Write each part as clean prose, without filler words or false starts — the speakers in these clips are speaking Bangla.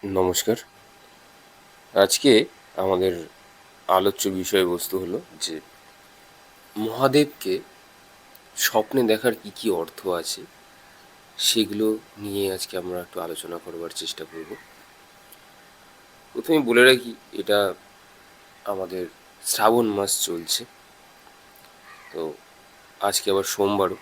নমস্কার। আজকে আমাদের আলোচ্য বিষয়বস্তু হলো যে মহাদেবকে স্বপ্নে দেখার কী অর্থ আছে সেগুলো নিয়ে আজকে আমরা একটু আলোচনা করবার চেষ্টা করব। প্রথমেই বলে রাখি, এটা আমাদের শ্রাবণ মাস চলছে, তো আজকে আবার সোমবারও।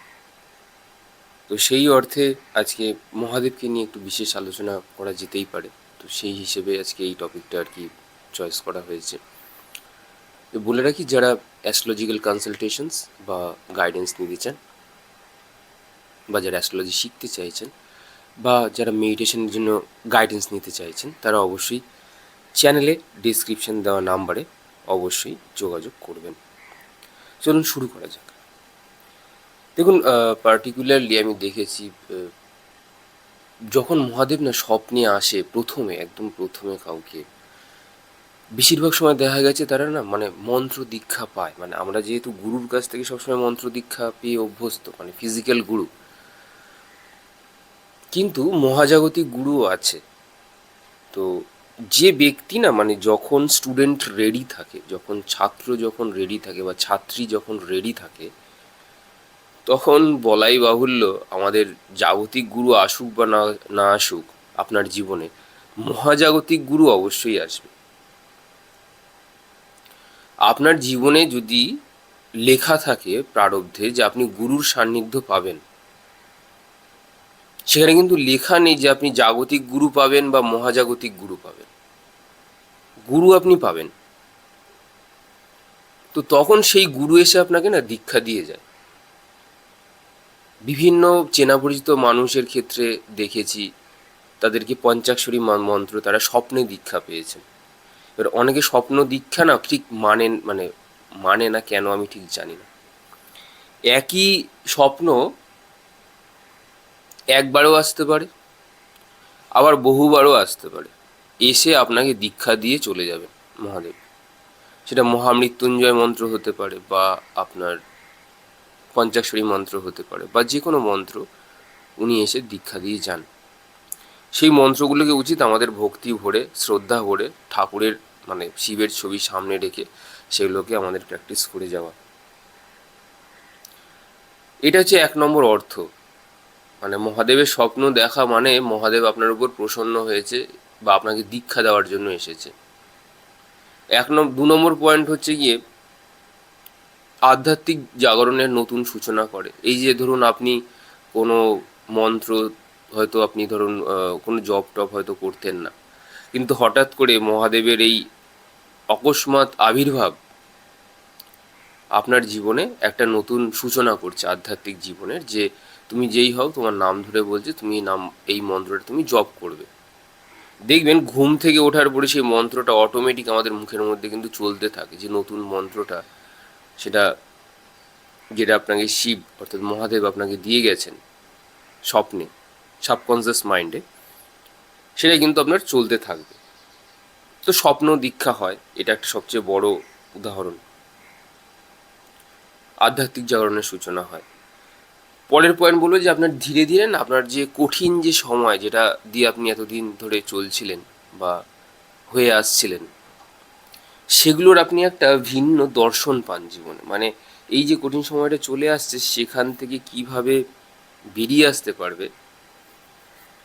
তো সেই অর্থে আজকে মহাদেবকে নিয়ে একটু বিশেষ আলোচনা করা যেতেই পারে। তো সেই হিসেবে আজকে এই টপিকটা আর কি চয়েস করা হয়েছে। বলে রাখি, যারা অ্যাস্ট্রোলজিক্যাল কনসালটেশনস বা গাইডেন্স নিতে চান, বা যারা অ্যাস্ট্রোলজি শিখতে চাইছেন, বা যারা মেডিটেশনের জন্য গাইডেন্স নিতে চাইছেন, তারা অবশ্যই চ্যানেলে ডিসক্রিপশন দেওয়া নাম্বারে অবশ্যই যোগাযোগ করবেন। চলুন শুরু করা যাক। দেখুন, পার্টিকুলারলি আমি দেখেছি, যখন মহাদেব না স্বপ্নে আসে একদম প্রথমে কাউকে, বেশিরভাগ সময় দেখা গেছে তারা না মন্ত্র দীক্ষা পায়। আমরা যেহেতু গুরুর কাছ থেকে সবসময় মন্ত্র দীক্ষা পেয়ে অভ্যস্ত, ফিজিক্যাল গুরু, কিন্তু মহাজাগতিক গুরুও আছে। তো যে ব্যক্তি না যখন স্টুডেন্ট রেডি থাকে, যখন রেডি থাকে বা ছাত্রী যখন রেডি থাকে, তখন বলাই বাহুল্য আমাদের জাগতিক গুরু আসুক বা না না আসুক আপনার জীবনে, মহাজাগতিক গুরু অবশ্যই আসবে। আপনার জীবনে যদি লেখা থাকে প্রারব্ধে যে আপনি গুরুর সান্নিধ্য পাবেন, সেখানে কিন্তু লেখা নেই যে আপনি জাগতিক গুরু পাবেন বা মহাজাগতিক গুরু পাবেন। গুরু আপনি পাবেন। তো তখন সেই গুরু এসে আপনাকে না দীক্ষা দিয়ে যায়। বিভিন্ন চেনা পরিচিত মানুষের ক্ষেত্রে দেখেছি, তাদেরকে পঞ্চাক্ষরী মন্ত্র তারা স্বপ্নে দীক্ষা পেয়েছেন। এবার অনেকে স্বপ্ন দীক্ষা না ঠিক মানে না কেন আমি ঠিক জানি না। একই স্বপ্ন একবারও আসতে পারে, আবার বহুবারও আসতে পারে। এসে আপনাকে দীক্ষা দিয়ে চলে যাবেন মহাদেব। সেটা মহামৃত্যুঞ্জয় মন্ত্র হতে পারে, বা আপনার পঞ্চাক্ষরী মন্ত্র হতে পারে, বা যে কোনো মন্ত্র উনি এসে দীক্ষা দিয়ে যান। সেই মন্ত্রগুলোকে উচিত আমাদের ভক্তি ভরে, শ্রদ্ধা ভরে, ঠাকুরের শিবের ছবি সামনে রেখে সেগুলোকে আমাদের প্র্যাকটিস করে যাওয়া। এটা হচ্ছে এক নম্বর অর্থ। মহাদেবের স্বপ্ন দেখা মানে মহাদেব আপনার উপর প্রসন্ন হয়েছে বা আপনাকে দীক্ষা দেওয়ার জন্য এসেছে। দু নম্বর পয়েন্ট হচ্ছে গিয়ে আধ্যাত্মিক জাগরণের নতুন সূচনা করে। এই যে ধরুন, আপনি কোনো মন্ত্র হয়তো আপনি ধরুন কোনো জপ টপ হয়তো করতেন না, কিন্তু হঠাৎ করে মহাদেবের এই অকস্মাৎ আবির্ভাব আপনার জীবনে একটা নতুন সূচনা করছে আধ্যাত্মিক জীবনের। যে তুমি যেই হও, তোমার নাম ধরে বলছে, তুমি এই মন্ত্রটা তুমি জপ করবে। দেখবেন ঘুম থেকে ওঠার পরে সেই মন্ত্রটা অটোমেটিক আমাদের মুখের মধ্যে কিন্তু চলতে থাকে, যে নতুন মন্ত্রটা, সেটা যেটা আপনাকে শিব অর্থাৎ মহাদেব আপনাকে দিয়ে গেছেন স্বপ্নে, সাবকনসিয়াস মাইন্ডে, সেটা কিন্তু আপনার চলতে থাকবে। তো স্বপ্ন দীক্ষা হয়, এটা একটা সবচেয়ে বড় উদাহরণ। আধ্যাত্মিক জাগরণের সূচনা হয়। পরের পয়েন্ট বলবো যে আপনার ধীরে ধীরে না আপনার যে কঠিন যে সময় যেটা দিয়ে আপনি এতদিন ধরে চলছিলেন বা হয়ে আসছিলেন, সেগুলোর আপনি একটা ভিন্ন দর্শন পান জীবনে। এই যে কঠিন সময়টা চলে আসছে, সেখান থেকে কিভাবে বেরিয়ে আসতে পারবে,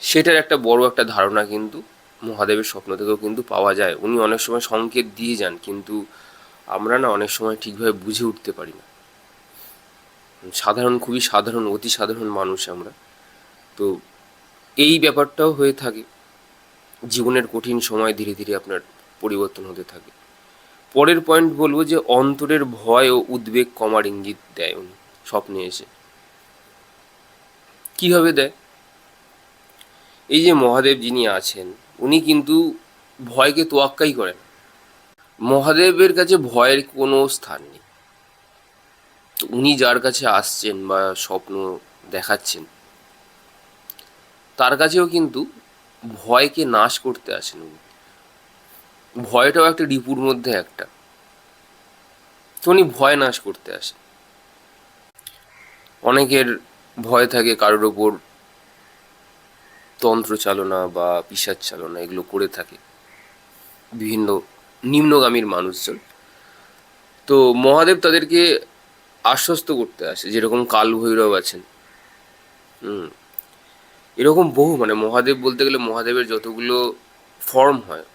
সেটার একটা বড় একটা ধারণা কিন্তু মহাদেবের স্বপ্ন থেকেও কিন্তু পাওয়া যায়। উনি অনেক সময় সংকেত দিয়ে যান, কিন্তু আমরা না অনেক সময় ঠিকভাবে বুঝে উঠতে পারি না। খুবই সাধারণ, অতি সাধারণ মানুষ আমরা। তো এই ব্যাপারটাও হয়ে থাকে। জীবনের কঠিন সময় ধীরে ধীরে আপনার পরিবর্তন হতে থাকে। পরের পয়েন্ট বলবো যে অন্তরের ভয় ও উদ্বেগ কমার ইঙ্গিত দেয় উনি স্বপ্নে এসে। কীভাবে দেয়? এই যে মহাদেব যিনি আছেন, উনি কিন্তু ভয়কে তোয়াক্কাই করেন। মহাদেবের কাছে ভয়ের কোনো স্থান নেই। তো উনি যার কাছে আসছেন বা স্বপ্ন দেখাচ্ছেন, তার কাছেও কিন্তু ভয়কে নাশ করতে আসেন উনি। ভয়টাও একটা রিপুর মধ্যে একটা। তো উনি ভয় নাশ করতে আসেন। অনেকের ভয় থাকে কারোর ওপর তন্ত্র চালনা বা পিশাচ চালনা এগুলো করে থাকে বিভিন্ন নিম্নগামীর মানুষজন। তো মহাদেব তাদেরকে আশ্বস্ত করতে আসে, যেরকম কাল ভৈরব আছেন। হুম, এরকম বহু, মানে মহাদেব বলতে গেলে মহাদেবের যতগুলো ফর্ম হয়,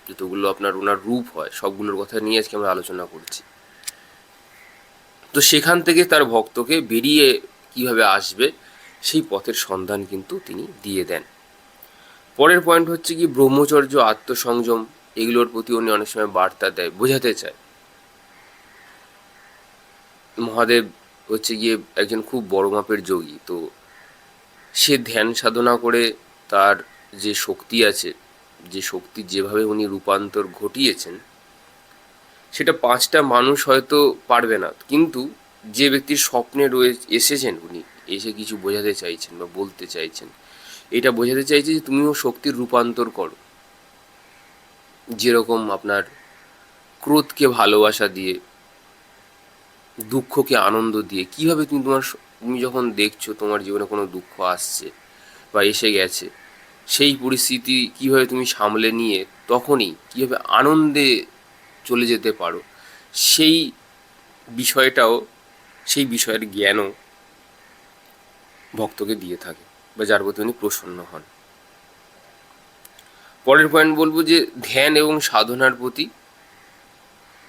যতগুলো আপনার ওনার রূপ হয়, সবগুলোর কথা নিয়ে আজকে আমরা আলোচনা করছি। তো সেখান থেকে তার ভক্তকে বেরিয়ে কিভাবে আসবে সেই পথের সন্ধান কিন্তু তিনি দিয়ে দেন। পরের পয়েন্ট হচ্ছে কি, ব্রহ্মচর্য, আত্মসংযম, এগুলোর প্রতি উনি অনেক সময় বার্তা দেয়, বোঝাতে চায়। মহাদেব হচ্ছে গিয়ে একজন খুব বড় মাপের যোগী। তো সে ধ্যান সাধনা করে তার যে শক্তি আছে, যে শক্তি যেভাবে উনি রূপান্তর ঘটিয়েছেন, সেটা 5টা মানুষ হয়তো পারবে না, কিন্তু যে ব্যক্তির স্বপ্নে এসেছেন উনি, এসে কিছু বোঝাতে চাইছেন বা বলতে চাইছেন, এটা বোঝাতে চাইছে যে তুমিও শক্তির রূপান্তর করো। যেরকম আপনার ক্রোধকে ভালোবাসা দিয়ে, দুঃখকে আনন্দ দিয়ে, কিভাবে তুমি যখন দেখছো তোমার জীবনে কোনো দুঃখ আসছে বা এসে গেছে, সেই পরিস্থিতি কিভাবে তুমি সামলে নিয়ে তখনই কিভাবে আনন্দে চলে যেতে পারো, সেই বিষয়টাও, সেই বিষয়ের জ্ঞানও ভক্তকে দিয়ে থাকে, বা যার প্রতি উনি প্রসন্ন হন। পরের পয়েন্ট বলবো যে ধ্যান এবং সাধনার প্রতি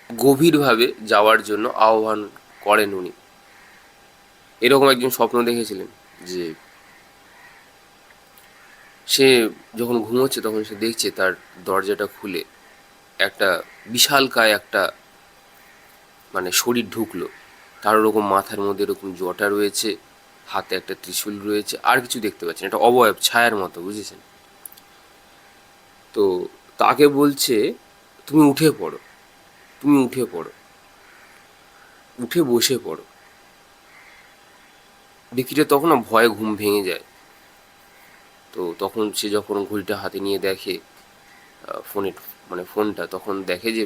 গভীরভাবে যাওয়ার জন্য আহ্বান করেন উনি। এরকম একজন স্বপ্ন দেখেছিলেন যে সে যখন ঘুমোচ্ছে তখন সে দেখছে তার দরজাটা খুলে একটা বিশালকায় একটা মানে শরীর ঢুকলো। তার ওরকম মাথার মধ্যে এরকম জটা রয়েছে, হাতে একটা ত্রিশূল রয়েছে, আর কিছু দেখতে পাচ্ছেন, একটা অবয়ব ছায়ার মতো, বুঝেছেন? তো তাকে বলছে তুমি উঠে পড়ো, তুমি উঠে পড়ো, উঠে বসে পড়ো। ব্যক্তিটা তখন না ভয়ে ঘুম ভেঙে যায়। তো তখন সে যখন ঘড়িটা হাতে নিয়ে দেখে ফোনের, মানে ফোনটা, তখন দেখে যে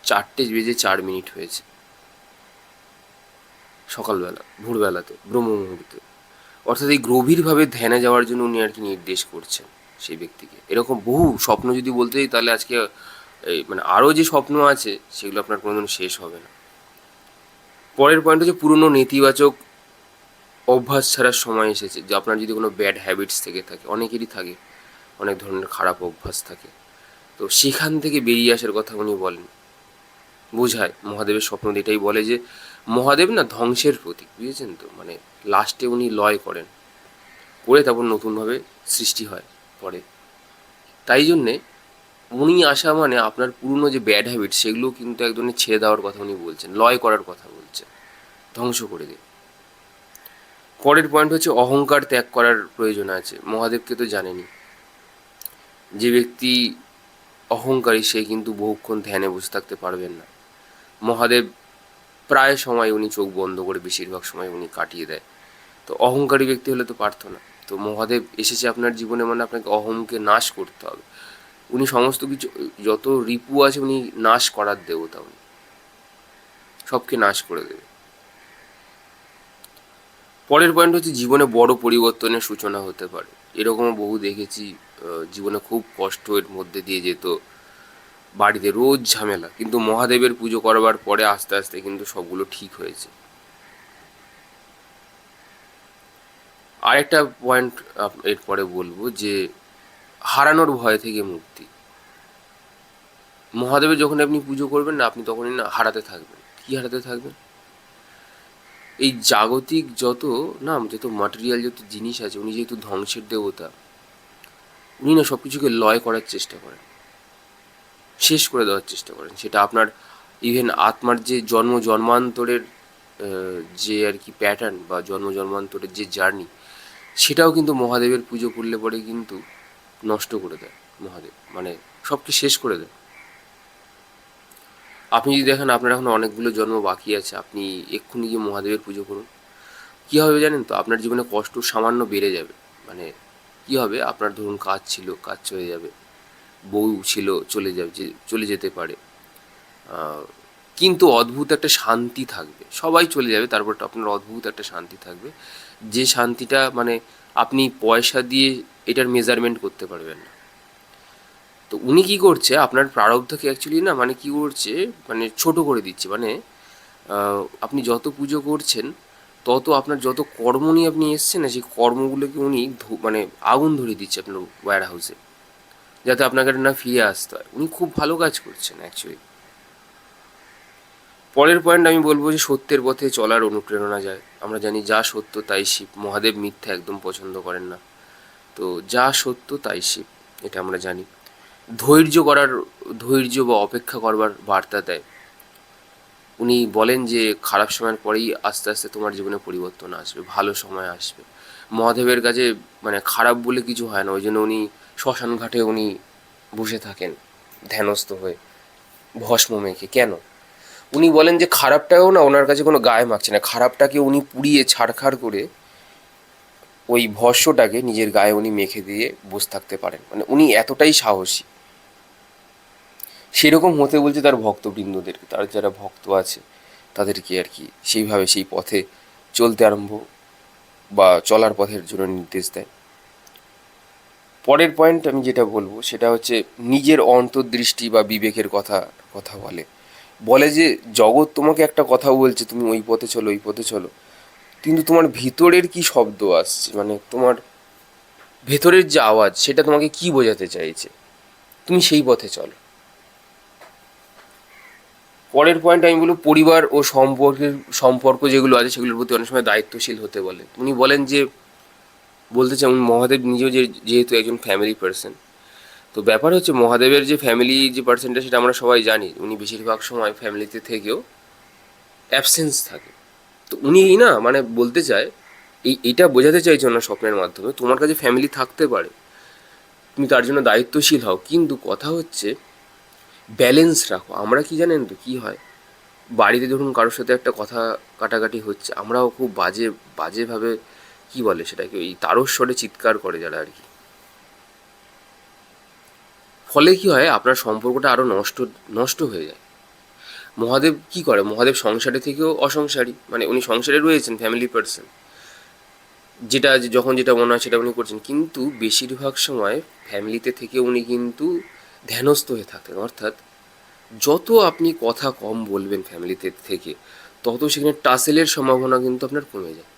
4:04 হয়েছে, সকালবেলা, ভোরবেলাতে, ব্রহ্ম মুহূর্তে। অর্থাৎ এই গভীরভাবে ধ্যানে যাওয়ার জন্য উনি আর কি নির্দেশ করছেন সেই ব্যক্তিকে। এরকম বহু স্বপ্ন যদি বলতে যাই তাহলে আজকে এই মানে আরও যে স্বপ্ন আছে সেগুলো আপনার কোনোদিন শেষ হবে না। পরের পয়েন্ট হচ্ছে পুরনো নেতিবাচক অভ্যাস ছাড়ার সময় এসেছে। যে আপনার যদি কোনো ব্যাড হ্যাবিটস থেকে থাকে, অনেকেরই থাকে, অনেক ধরনের খারাপ অভ্যাস থাকে, তো সেখান থেকে বেরিয়ে আসার কথা উনি বলেন, বোঝায়। মহাদেবের স্বপ্ন এটাই বলে যে মহাদেব না ধ্বংসের প্রতীক, বুঝেছেন তো, মানে লাস্টে উনি লয় করেন, করে তারপর নতুনভাবে সৃষ্টি হয় পরে। তাই জন্যে উনি আসা মানে আপনার পুরনো যে ব্যাড হ্যাবিট সেগুলো কিন্তু এক ধরনের ছেড়ে দেওয়ার কথা উনি বলছেন, লয় করার কথা বলছেন, ধ্বংস করে দিন। পরের পয়েন্ট হচ্ছে অহংকার ত্যাগ করার প্রয়োজন আছে। মহাদেবকে তো জানেনি, যে ব্যক্তি অহংকারী সে কিন্তু বহুক্ষণ ধ্যানে বসে থাকতে পারবেন না। মহাদেব প্রায় সময় উনি চোখ বন্ধ করে বেশিরভাগ সময় উনি কাটিয়ে দেয়। তো অহংকারী ব্যক্তি হলে তো পারতো না। তো মহাদেব এসেছে আপনার জীবনে মানে আপনাকে অহংকে নাশ করতে হবে। উনি সমস্ত কিছু, যত রিপু আছে উনি নাশ করার দেবতা, উনি সবকে নাশ করে দেবে। পরের পয়েন্ট হচ্ছে জীবনে বড় পরিবর্তনের সূচনা হতে পারে। এরকমও বহু দেখেছি, জীবনে খুব কষ্টের মধ্যে দিয়ে যেত, বাড়িতে রোজ ঝামেলা, কিন্তু মহাদেবের পুজো করবার পরে আস্তে আস্তে কিন্তু সবগুলো ঠিক হয়েছে। আরেকটা পয়েন্ট এরপরে বলবো যে হারানোর ভয় থেকে মুক্তি। মহাদেবের যখন আপনি পুজো করবেন না, আপনি তখনই না হারাতে থাকবেন। কি হারাতে থাকবেন? এই জাগতিক যত মাটেরিয়াল যত জিনিস আছে, উনি যেহেতু ধ্বংসের দেবতা, উনি না সব কিছুকে লয় করার চেষ্টা করেন, শেষ করে দেওয়ার চেষ্টা করেন। সেটা আপনার ইভেন আত্মার যে জন্মান্তরের যে আর কি প্যাটার্ন, বা জন্মান্তরের যে জার্নি, সেটাও কিন্তু মহাদেবের পুজো করলে পরে কিন্তু নষ্ট করে দেয় মহাদেব, মানে সবকে শেষ করে দেয়। আপনি যদি দেখেন আপনার এখন অনেকগুলো জন্ম বাকি আছে, আপনি এক্ষুনি গিয়ে মহাদেবের পুজো করুন। কী হবে জানেন তো, আপনার জীবনে কষ্ট সামান্য বেড়ে যাবে। মানে কী হবে, আপনার ধরুন কাজ ছিল, কাজ চলে যাবে, বউ ছিল, চলে যেতে পারে, কিন্তু অদ্ভুত একটা শান্তি থাকবে। সবাই চলে যাবে, তারপর আপনার অদ্ভুত একটা শান্তি থাকবে, যে শান্তিটা মানে আপনি পয়সা দিয়ে এটার মেজারমেন্ট করতে পারবেন না। তো উনি কি করছে, আপনার প্রারব্ধকে অ্যাকচুয়ালি না মানে কি করছে, মানে ছোট করে দিচ্ছে। মানে আপনি যত পুজো করছেন তত আপনার যত কর্ম নিয়ে আপনি এসছেন না, সেই কর্মগুলোকে উনি মানে আগুন ধরিয়ে দিচ্ছে আপনার ওয়্যার হাউসে, যাতে আপনাকে না ফিরে আসতে হয়। উনি খুব ভালো কাজ করছেন অ্যাকচুয়ালি। পরের পয়েন্ট আমি বলবো যে সত্যের পথে চলার অনুপ্রেরণা যায়। আমরা জানি যা সত্য তাই শিব, মহাদেব মিথ্যা একদম পছন্দ করেন না। তো যা সত্য তাই শিব, এটা আমরা জানি। ধৈর্য বা অপেক্ষা করবার বার্তা দেয়। উনি বলেন যে খারাপ সময়ের পরেই আস্তে আস্তে তোমার জীবনে পরিবর্তন আসবে, ভালো সময় আসবে। মহাদেবের কাছে মানে খারাপ বলে কিছু হয় না, ওই জন্য উনি শ্মশান ঘাটে উনি বসে থাকেন ধ্যানস্থ হয়ে, ভস্ম মেখে। কেন? উনি বলেন যে খারাপটাও না ওনার কাছে কোনো গায়ে মাখছে না, খারাপটাকে উনি পুড়িয়ে ছাড়খাড় করে ওই ভস্মটাকে নিজের গায়ে উনি মেখে দিয়ে বসে থাকতে পারেন। মানে উনি এতটাই সাহসী। সেরকম হতে বলছে তার ভক্তবৃন্দদেরকে, তার যারা ভক্ত আছে তাদেরকে আর কি সেইভাবে সেই পথে চলতে আরম্ভ বা চলার পথের জন্য নির্দেশ দেয়। পরের পয়েন্ট আমি যেটা বলবো সেটা হচ্ছে নিজের অন্তর্দৃষ্টি বা বিবেকের কথা কথা বলে। বলে যে জগৎ তোমাকে একটা কথা বলছে, তুমি ওই পথে চলো, ওই পথে চলো, কিন্তু তোমার ভিতরের কি শব্দ আসছে, মানে তোমার ভেতরের যে আওয়াজ সেটা তোমাকে কি বোঝাতে চাইছে, তুমি সেই পথে চলো। পরের পয়েন্ট আমি বলবো পরিবার ও সম্পর্ক যেগুলো আছে সেগুলোর প্রতি অনেক সময় দায়িত্বশীল হতে বলে। উনি বলেন যে, বলতে চান মহাদেব নিজেও যেহেতু একজন ফ্যামিলি পার্সন। তো ব্যাপার হচ্ছে মহাদেবের যে ফ্যামিলি যে পার্সেন্টটা সেটা আমরা সবাই জানি, উনি বেশিরভাগ সময় ফ্যামিলিতে থেকেও অ্যাবসেন্স থাকে। তো উনি না মানে বলতে চায়, এইটা বোঝাতে চাইছে ওনার স্বপ্নের মাধ্যমে, তোমার কাছে ফ্যামিলি থাকতে পারে, তুমি তার জন্য দায়িত্বশীল হও, কিন্তু কথা হচ্ছে ব্যালেন্স রাখো। আমরা কি জানেন তো কি হয়, বাড়িতে ধরুন কারোর সাথে একটা কথা কাটাকাটি হচ্ছে, আমরাও খুব বাজেভাবে কি বলে সেটাকে, ওই তারস্বরে চিৎকার করে যারা আর কি। ফলে কি হয়, আপনার সম্পর্কটা আরও নষ্ট নষ্ট হয়ে যায়। মহাদেব কি করে, মহাদেব সংসারে থেকেও অসংসারী, মানে উনি সংসারে রয়েছেন ফ্যামিলি পার্সন, যখন যেটা মনে হয় সেটা উনি করছেন, কিন্তু বেশিরভাগ সময় ফ্যামিলিতে থেকে উনি কিন্তু ধ্যানস্থ হয়ে থাকেন। অর্থাৎ যত আপনি কথা কম বলবেন ফ্যামিলিতে থেকে, তত সেখানে টাসেলের সম্ভাবনা কিন্তু আপনার কমে যায়।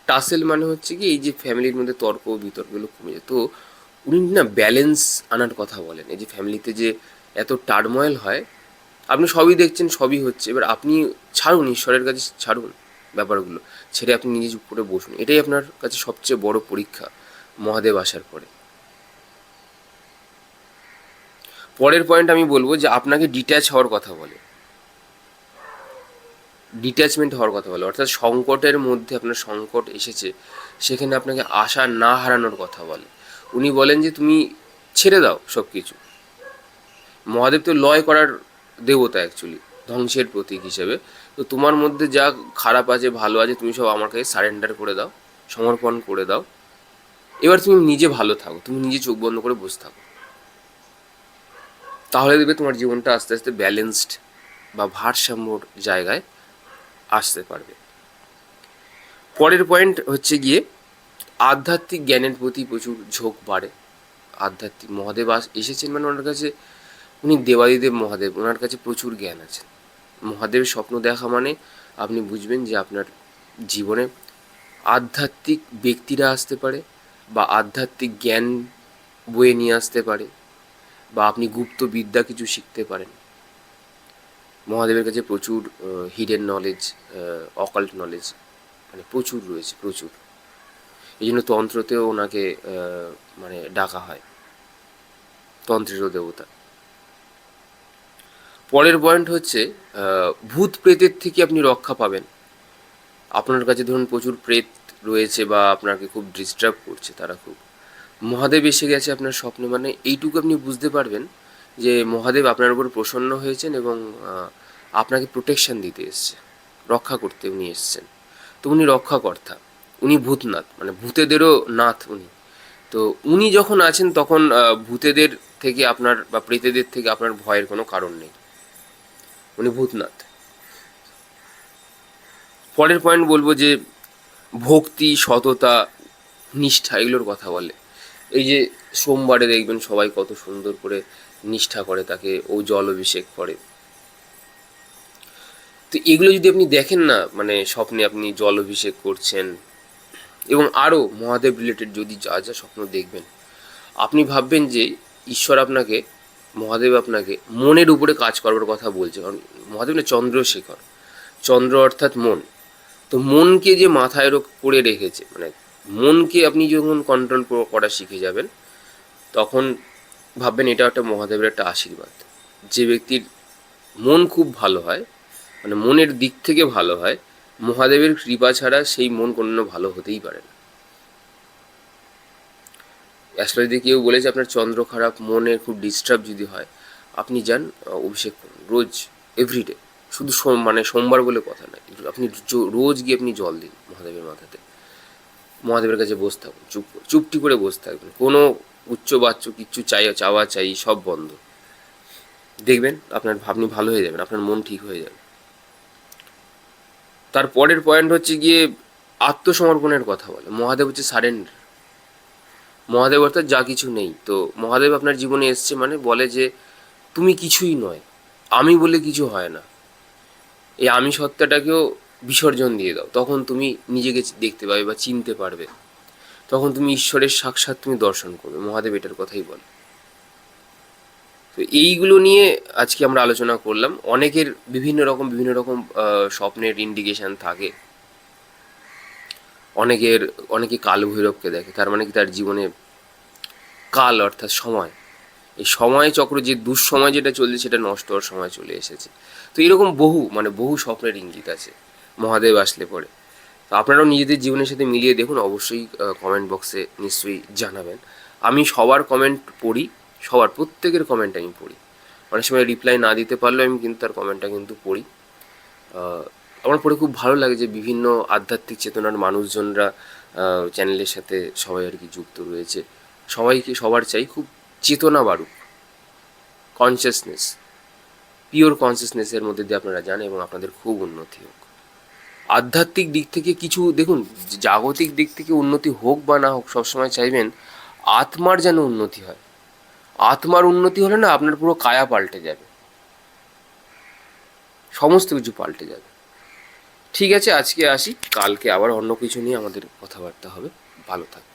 টাসেল মানে হচ্ছে কি, এই যে ফ্যামিলির মধ্যে তর্ক বিতর্কগুলো কমে যায়। তো উনি না ব্যালেন্স আনার কথা বলেন। এই যে ফ্যামিলিতে যে এত টার্ময়েল হয়, আপনি সবই দেখছেন, সবই হচ্ছে, এবার আপনি ছাড়ুন, ঈশ্বরের কাছে ছাড়ুন ব্যাপারগুলো, ছেড়ে আপনি নিজে চুপ করে বসুন। এটাই আপনার কাছে সবচেয়ে বড় পরীক্ষা মহাদেব আসার পরে। পরের পয়েন্ট আমি বলবো যে আপনাকে ডিট্যাচ হওয়ার কথা বলে, ডিট্যাচমেন্ট হওয়ার কথা বলে। অর্থাৎ সংকটের মধ্যে আপনার সংকট এসেছে, সেখানে আপনাকে আশা না হারানোর কথা বলে। উনি বলেন যে তুমি ছেড়ে দাও সব কিছু। মহাদেব তো লয় করার দেবতা অ্যাকচুয়ালি, ধ্বংসের প্রতীক হিসেবে। তো তোমার মধ্যে যা খারাপ আছে ভালো আছে তুমি সব আমার কাছে সারেন্ডার করে দাও, সমর্পণ করে দাও। এবার তুমি নিজে ভালো থাকো, তুমি নিজে চোখ বন্ধ করে বসে থাকো, তাহলে দেখবে তোমার জীবনটা আস্তে আস্তে ব্যালেন্সড বা ভারসাম্যর জায়গায় আসতে পারবে। পরের পয়েন্ট হচ্ছে গিয়ে আধ্যাত্মিক জ্ঞানের প্রতি প্রচুর ঝোঁক বাড়ে। আধ্যাত্মিক মহাদেব এসেছেন মানে ওনার কাছে, উনি দেবাদিদেব মহাদেব, ওনার কাছে প্রচুর জ্ঞান আছে। মহাদেবের স্বপ্ন দেখা মানে আপনি বুঝবেন যে আপনার জীবনে আধ্যাত্মিক ব্যক্তিরা আসতে পারে, বা আধ্যাত্মিক জ্ঞান বয়ে নিয়ে আসতে পারে, বা আপনি গুপ্ত বিদ্যা কিছু শিখতে পারেন। মহাদেবের কাছে প্রচুর হিডেন নলেজ, অকাল্ট নলেজ মানে প্রচুর রয়েছে, প্রচুর। এই জন্য তন্ত্রতেও ওনাকে মানে ডাকা হয় তন্ত্রেরও দেবতা। পরের পয়েন্ট হচ্ছে ভূত প্রেতের থেকে আপনি রক্ষা পাবেন। আপনার কাছে ধরুন প্রচুর প্রেত রয়েছে বা আপনাকে খুব ডিস্টার্ব করছে, তারা খুব, মহাদেব এসে গেছে আপনার স্বপ্নে, মানে এইটুকু আপনি বুঝতে পারবেন যে মহাদেব আপনার উপর প্রসন্ন হয়েছেন এবং আপনাকে প্রোটেকশন দিতে এসছে, রক্ষা করতে উনি এসছেন। তো উনি রক্ষাকর্তা, উনি ভূতনাথ, মানে ভূতেদেরও নাথ উনি। তো উনি যখন আছেন তখন ভূতেদের থেকে আপনার বা প্রেতেদের থেকে আপনার ভয়ের কোনো কারণ নেই, উনি ভূতনাথ। পরের পয়েন্ট বলবো যে ভক্তি, সততা, নিষ্ঠা, এগুলোর কথা বলে। এই যে সোমবারে দেখবেন সবাই কত সুন্দর করে নিষ্ঠা করে, তাকে ও জল অভিষেক করে। তো এগুলো যদি আপনি দেখেন না, মানে স্বপ্নে আপনি জল অভিষেক করছেন এবং আরও মহাদেব রিলেটেড যদি যা যা স্বপ্ন দেখবেন, আপনি ভাববেন যে ঈশ্বর আপনাকে, মহাদেব আপনাকে মনের উপরে কাজ করবার কথা বলছে। কারণ মহাদেব না চন্দ্রশেখর, চন্দ্র অর্থাৎ মন। তো মনকে যে মাথায় করে রেখেছে, মানে মনকে আপনি যখন কন্ট্রোল করা শিখে যাবেন, তখন ভাববেন এটা একটা মহাদেবের একটা আশীর্বাদ। যে ব্যক্তির মন খুব ভালো হয়, মানে মনের দিক থেকে ভালো হয়, মহাদেবের কৃপা ছাড়া সেই মন কোনো ভালো হতেই পারে না। অ্যাস্ট্রোলজিতে কেউ বলেছে আপনার চন্দ্র খারাপ, মনে খুব ডিস্টার্ব যদি হয়, আপনি যান অভিষেক করুন রোজ, এভরিডে। শুধু মানে সোমবার বলে কথা নয়, আপনি রোজ গিয়ে আপনি জল দিন মহাদেবের মাথাতে। মহাদেবের কাছে বসে থাকুন, চুপটি করে বসে থাকবেন, কোনো উচ্চ বাচ্চ কিচ্ছু চাওয়া চাই সব বন্ধ। দেখবেন আপনার আপনি ভালো হয়ে যাবেন, আপনার মন ঠিক হয়ে যাবে। তার পরের পয়েন্ট হচ্ছে গিয়ে আত্মসমর্পণের কথা বলে। মহাদেব হচ্ছে সারেন্ডার। মহাদেব অর্থাৎ যা কিছু নেই। তো মহাদেব আপনার জীবনে এসছে মানে বলে যে তুমি কিছুই নয়, আমি বলে কিছু হয় না। এই আমি সত্তাটাকেও বিসর্জন দিয়ে দাও, তখন তুমি নিজেকে দেখতে পাবে বা চিনতে পারবে, তখন তুমি ঈশ্বরের সাক্ষাৎ তুমি দর্শন করবে। মহাদেব এটার কথাই বলে। তো এইগুলো নিয়ে আজকে আমরা আলোচনা করলাম। অনেকের বিভিন্ন রকম স্বপ্নের ইন্ডিকেশান থাকে। অনেকে কাল ভৈরবকে দেখে, তার মানে কি তার জীবনে কাল অর্থাৎ সময়, এই সময় চক্র, যে দুঃসময় যেটা চলছে সেটা নষ্ট হওয়ার সময় চলে এসেছে। তো এরকম বহু স্বপ্নের ইঙ্গিত আছে মহাদেব আসলে পরে। তো আপনারাও নিজেদের জীবনের সাথে মিলিয়ে দেখুন, অবশ্যই কমেন্ট বক্সে নিশ্চয়ই জানাবেন। আমি সবার কমেন্ট পড়ি, সবার প্রত্যেকের কমেন্ট আমি পড়ি। অনেক সময় রিপ্লাই না দিতে পারলেও আমি কিন্তু তার কমেন্টটা কিন্তু পড়ি। আমার পড়ে খুব ভালো লাগে যে বিভিন্ন আধ্যাত্মিক চেতনার মানুষজনরা চ্যানেলের সাথে সবাই আর কি যুক্ত রয়েছে। সবার চাই খুব চেতনা বাড়ুক, কনসিয়াসনেস, পিওর কনসিয়াসনেসের মধ্যে দিয়ে আপনারা যান এবং আপনাদের খুব উন্নতি হোক। আধ্যাত্মিক দিক থেকে কিছু দেখুন, জাগতিক দিক থেকে উন্নতি হোক বা না হোক, সবসময় চাইবেন আত্মার যেন উন্নতি হয়। আত্মার উন্নতি হলে না আপনার পুরো কায়া পাল্টে যাবে, সমস্ত কিছু পাল্টে যাবে। ঠিক আছে, আজকে আসি, কালকে আবার অন্য কিছু নিয়ে আমাদের কথাবার্তা হবে। ভালো থাকবে।